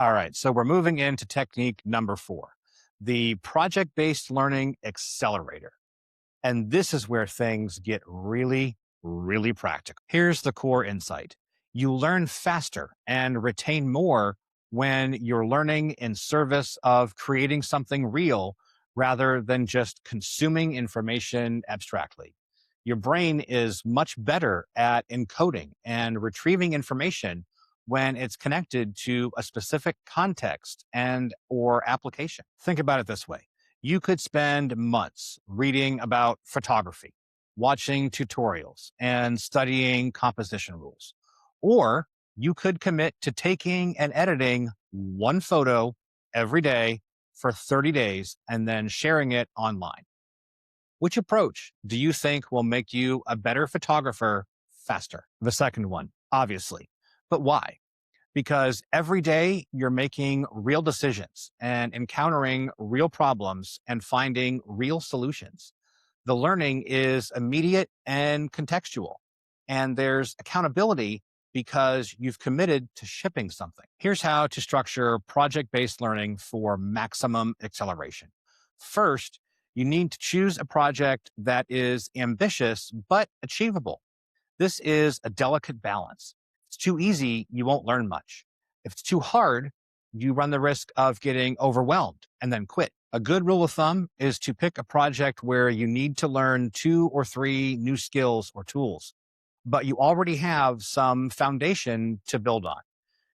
All right, so we're moving into technique number 4, the project-based learning accelerator. And this is where things get really, really practical. Here's the core insight. You learn faster and retain more when you're learning in service of creating something real rather than just consuming information abstractly. Your brain is much better at encoding and retrieving information when it's connected to a specific context and or application. Think about it this way. You could spend months reading about photography, watching tutorials, and studying composition rules. Or you could commit to taking and editing one photo every day for 30 days and then sharing it online. Which approach do you think will make you a better photographer faster? The second one, obviously. But why? Because every day you're making real decisions and encountering real problems and finding real solutions. The learning is immediate and contextual, and there's accountability because you've committed to shipping something. Here's how to structure project based learning for maximum acceleration. First, you need to choose a project that is ambitious but achievable. This is a delicate balance. If it's too easy, you won't learn much. If it's too hard, you run the risk of getting overwhelmed and then quit. A good rule of thumb is to pick a project where you need to learn 2 or 3 new skills or tools, but you already have some foundation to build on.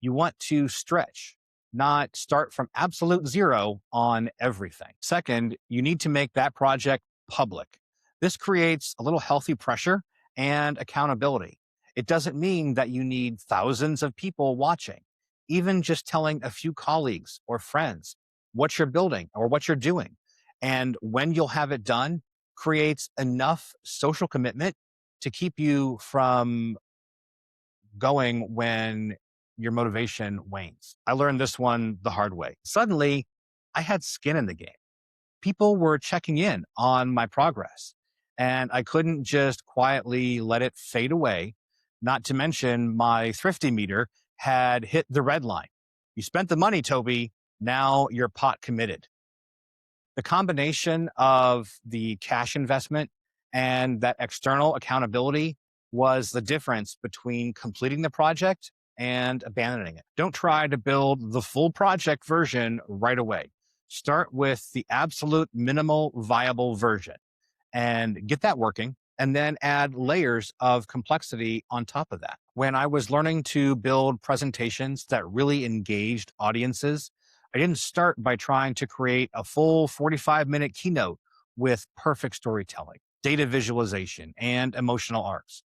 You want to stretch, not start from absolute zero on everything. Second, you need to make that project public. This creates a little healthy pressure and accountability. It doesn't mean that you need thousands of people watching. Even just telling a few colleagues or friends what you're building or what you're doing and when you'll have it done creates enough social commitment to keep you from going when your motivation wanes. I learned this one the hard way. Suddenly, I had skin in the game. People were checking in on my progress, and I couldn't just quietly let it fade away. Not to mention, my thrifty meter had hit the red line. You spent the money, Toby. Now you're pot committed. The combination of the cash investment and that external accountability was the difference between completing the project and abandoning it. Don't try to build the full project version right away. Start with the absolute minimal viable version and get that working, and then add layers of complexity on top of that. When I was learning to build presentations that really engaged audiences, I didn't start by trying to create a full 45-minute keynote with perfect storytelling, data visualization, and emotional arcs.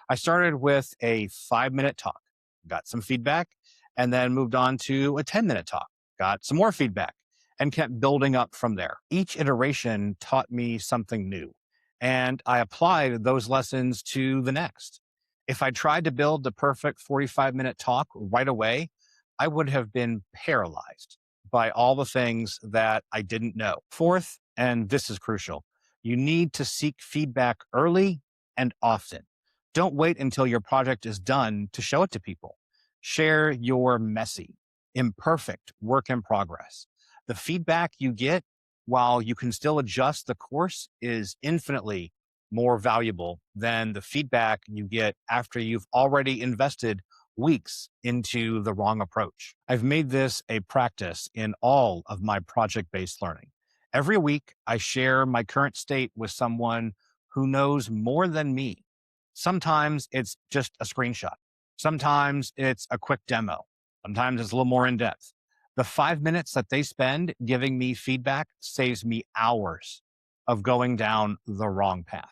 I started with a 5-minute talk, got some feedback, and then moved on to a 10-minute talk, got some more feedback, and kept building up from there. Each iteration taught me something new, and I applied those lessons to the next. If I tried to build the perfect 45-minute talk right away, I would have been paralyzed by all the things that I didn't know. Fourth, and this is crucial, you need to seek feedback early and often. Don't wait until your project is done to show it to people. Share your messy, imperfect work in progress. The feedback you get while you can still adjust the course is infinitely more valuable than the feedback you get after you've already invested weeks into the wrong approach. I've made this a practice in all of my project-based learning. Every week, I share my current state with someone who knows more than me. Sometimes it's just a screenshot. Sometimes it's a quick demo. Sometimes it's a little more in depth. The 5 minutes that they spend giving me feedback saves me hours of going down the wrong path.